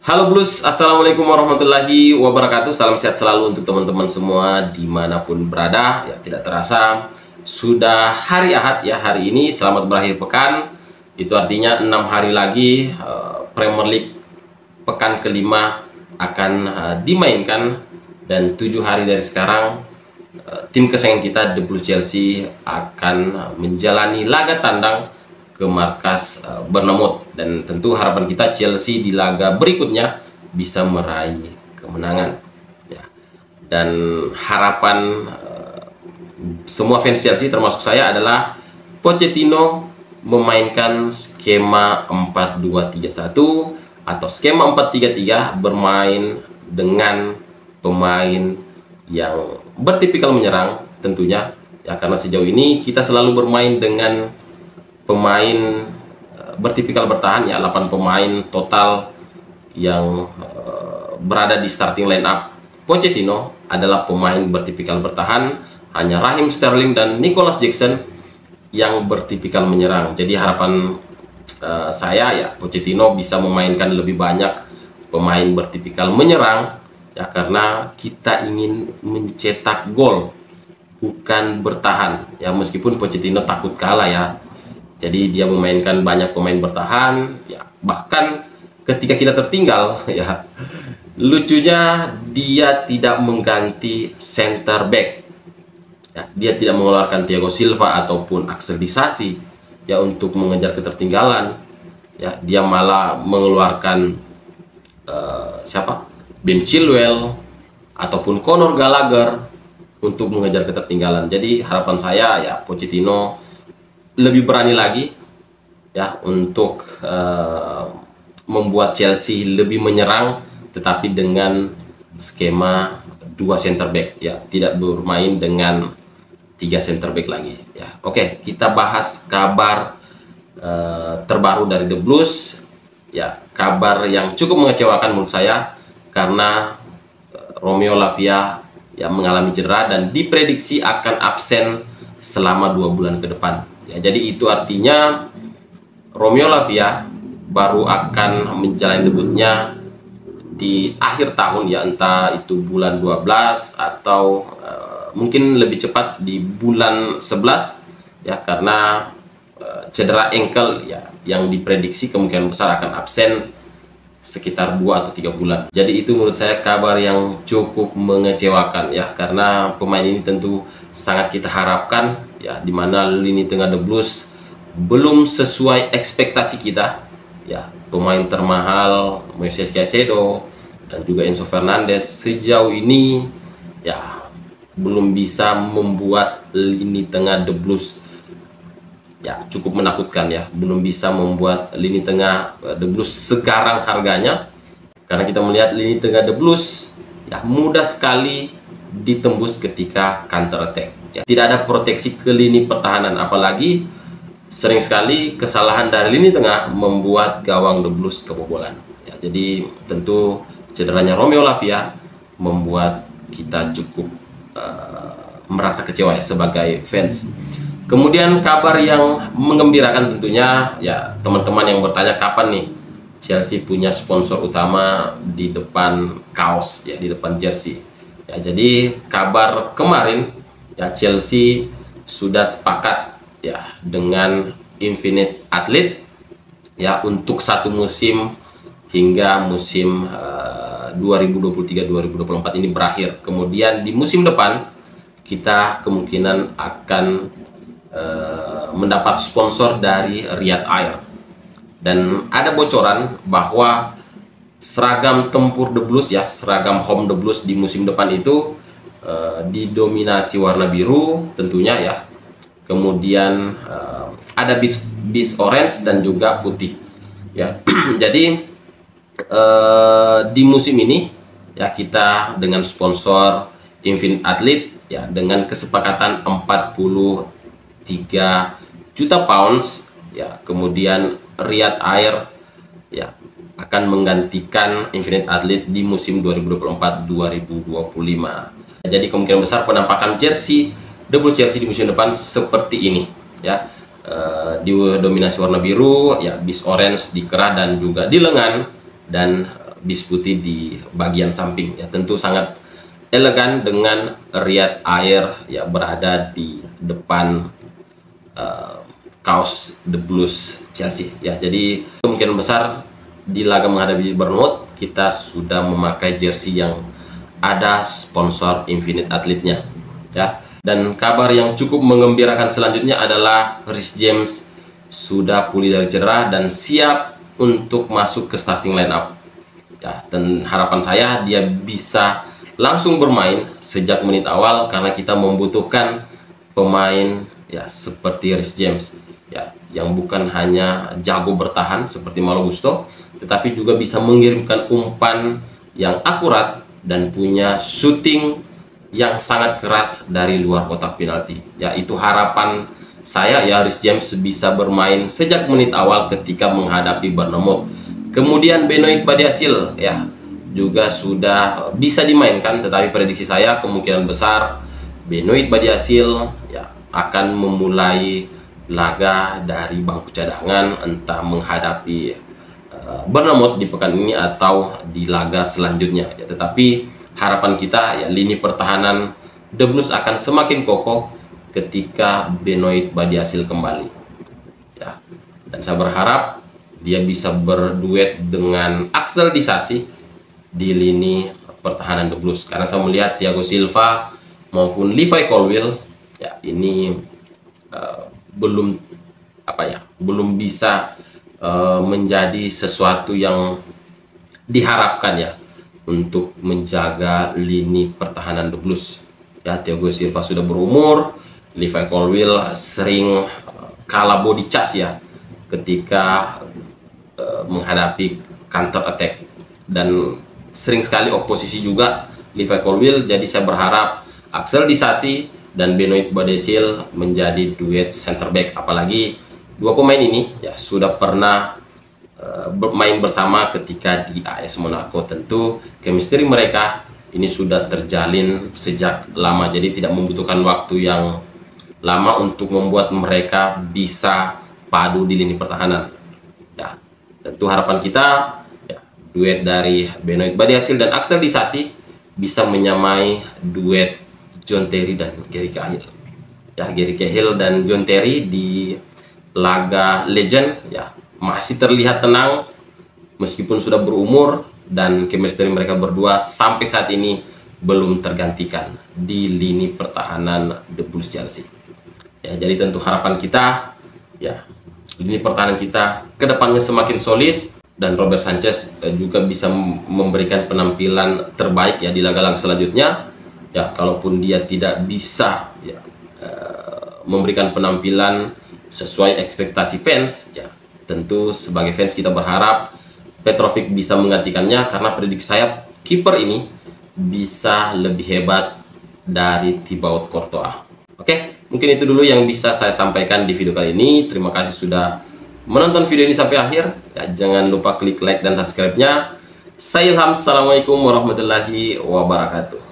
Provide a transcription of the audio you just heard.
Halo Blues, Assalamualaikum warahmatullahi wabarakatuh. Salam sehat selalu untuk teman-teman semua dimanapun berada. Ya, tidak terasa sudah hari Ahad ya hari ini. Selamat berakhir pekan. Itu artinya 6 hari lagi Premier League pekan kelima akan dimainkan. Dan 7 hari dari sekarang tim kesayangan kita The Blues Chelsea akan menjalani laga tandang ke markas Bournemouth, dan tentu harapan kita Chelsea di laga berikutnya bisa meraih kemenangan ya. Dan harapan semua fans Chelsea termasuk saya adalah Pochettino memainkan skema 4-2-3-1 atau skema 4-3-3, bermain dengan pemain yang bertipikal menyerang tentunya ya, karena sejauh ini kita selalu bermain dengan pemain bertipikal bertahan ya, 8 pemain total yang berada di starting line up Pochettino adalah pemain bertipikal bertahan, hanya Raheem Sterling dan Nicholas Jackson yang bertipikal menyerang. Jadi harapan saya ya Pochettino bisa memainkan lebih banyak pemain bertipikal menyerang ya, karena kita ingin mencetak gol bukan bertahan ya, meskipun Pochettino takut kalah ya. Jadi dia memainkan banyak pemain bertahan ya, bahkan ketika kita tertinggal ya, lucunya dia tidak mengganti center back ya, dia tidak mengeluarkan Thiago Silva ataupun Axel Disasi ya untuk mengejar ketertinggalan ya. Dia malah mengeluarkan Ben Chilwell ataupun Conor Gallagher untuk mengejar ketertinggalan. Jadi harapan saya ya Pochettino lebih berani lagi ya untuk membuat Chelsea lebih menyerang, tetapi dengan skema 2 center back ya, tidak bermain dengan 3 center back lagi ya. Oke, kita bahas kabar terbaru dari The Blues ya, kabar yang cukup mengecewakan menurut saya karena Romeo Lavia ya mengalami cedera dan diprediksi akan absen selama 2 bulan ke depan. Ya, jadi itu artinya Romeo Lavia baru akan menjalani debutnya di akhir tahun ya, entah itu bulan 12 atau mungkin lebih cepat di bulan 11 ya, karena cedera ankle ya yang diprediksi kemungkinan besar akan absen sekitar 2 atau 3 bulan. Jadi itu menurut saya kabar yang cukup mengecewakan ya, karena pemain ini tentu sangat kita harapkan ya, dimana lini tengah The Blues belum sesuai ekspektasi kita ya. Pemain termahal Moises Caicedo dan juga Enzo Fernandez sejauh ini ya belum bisa membuat lini tengah The Blues ya cukup menakutkan ya, belum bisa membuat lini tengah The Blues sekarang harganya, karena kita melihat lini tengah The Blues ya mudah sekali ditembus ketika counter attack ya. Tidak ada proteksi ke lini pertahanan, apalagi sering sekali kesalahan dari lini tengah membuat gawang The Blues kebobolan ya. Jadi tentu cederanya Romeo Lavia membuat kita cukup merasa kecewa ya sebagai fans. Kemudian kabar yang menggembirakan tentunya ya, teman-teman yang bertanya kapan nih Chelsea punya sponsor utama di depan kaos ya, di depan jersey ya. Jadi kabar kemarin ya, Chelsea sudah sepakat ya dengan Infinite Athlete ya untuk 1 musim hingga musim 2023-2024 ini berakhir. Kemudian di musim depan kita kemungkinan akan mendapat sponsor dari Riyadh Air, dan ada bocoran bahwa seragam tempur The Blues ya, seragam home The Blues di musim depan itu didominasi warna biru tentunya ya. Kemudian ada bis orange dan juga putih ya. Jadi di musim ini ya kita dengan sponsor Infinite Athlete ya, dengan kesepakatan 43 juta pounds ya. Kemudian Riyadh Air ya akan menggantikan Infinite Athlete di musim 2024-2025. Jadi kemungkinan besar penampakan jersey The Blues Chelsea di musim depan seperti ini ya, didominasi warna biru ya, bis orange di kerah dan juga di lengan, dan Disputi di bagian samping ya, tentu sangat elegan dengan Riyad Air ya berada di depan kaos The Blues Chelsea ya. Jadi kemungkinan besar di laga menghadapi Bournemouth kita sudah memakai jersey yang ada sponsor Infinite Athlete-nya ya. Dan kabar yang cukup mengembirakan selanjutnya adalah Reece James sudah pulih dari cedera dan siap untuk masuk ke starting lineup ya. Dan harapan saya dia bisa langsung bermain sejak menit awal karena kita membutuhkan pemain ya seperti Reece James ya, yang bukan hanya jago bertahan seperti Malo Gusto, tetapi juga bisa mengirimkan umpan yang akurat dan punya shooting yang sangat keras dari luar kotak penalti ya. Itu harapan saya ya, Reece James bisa bermain sejak menit awal ketika menghadapi Bournemouth. Kemudian Benoit Badiashile ya juga sudah bisa dimainkan, tetapi prediksi saya kemungkinan besar Benoit Badiashile ya akan memulai laga dari bangku cadangan, entah menghadapi Bournemouth di pekan ini atau di laga selanjutnya ya. Tetapi harapan kita ya lini pertahanan The Blues akan semakin kokoh ketika Benoit Badiashile kembali ya. Dan saya berharap dia bisa berduet dengan Axel Disasi di lini pertahanan The Blues, karena saya melihat Thiago Silva maupun Levi Colwill ya ini belum bisa menjadi sesuatu yang diharapkan ya untuk menjaga lini pertahanan The Blues ya. Thiago Silva sudah berumur, Levi Colwill sering kalah body charge ya ketika menghadapi counter attack, dan sering sekali oposisi juga Levi Colwill. Jadi saya berharap Axel Disasi dan Benoit Badiashile menjadi duet center back, apalagi dua pemain ini ya sudah pernah bermain bersama ketika di AS Monaco. Tentu chemistry mereka ini sudah terjalin sejak lama, jadi tidak membutuhkan waktu yang lama untuk membuat mereka bisa padu di lini pertahanan ya. Tentu harapan kita ya, duet dari Benoit Badiashile dan Axel Disasi bisa menyamai duet John Terry dan Gary Cahill ya. Gary Cahill dan John Terry di laga Legend ya masih terlihat tenang meskipun sudah berumur, dan chemistry mereka berdua sampai saat ini belum tergantikan di lini pertahanan The Blues Chelsea ya. Jadi tentu harapan kita ya lini pertahanan kita kedepannya semakin solid, dan Robert Sanchez juga bisa memberikan penampilan terbaik ya di laga-laga selanjutnya ya. Kalaupun dia tidak bisa ya memberikan penampilan sesuai ekspektasi fans ya, tentu sebagai fans kita berharap Petrovic bisa menggantikannya, karena prediksi saya kiper ini bisa lebih hebat dari Thibaut Courtois. Oke, mungkin itu dulu yang bisa saya sampaikan di video kali ini. Terima kasih sudah menonton video ini sampai akhir ya. Jangan lupa klik like dan subscribe-nya. Saya Ilham, assalamualaikum warahmatullahi wabarakatuh.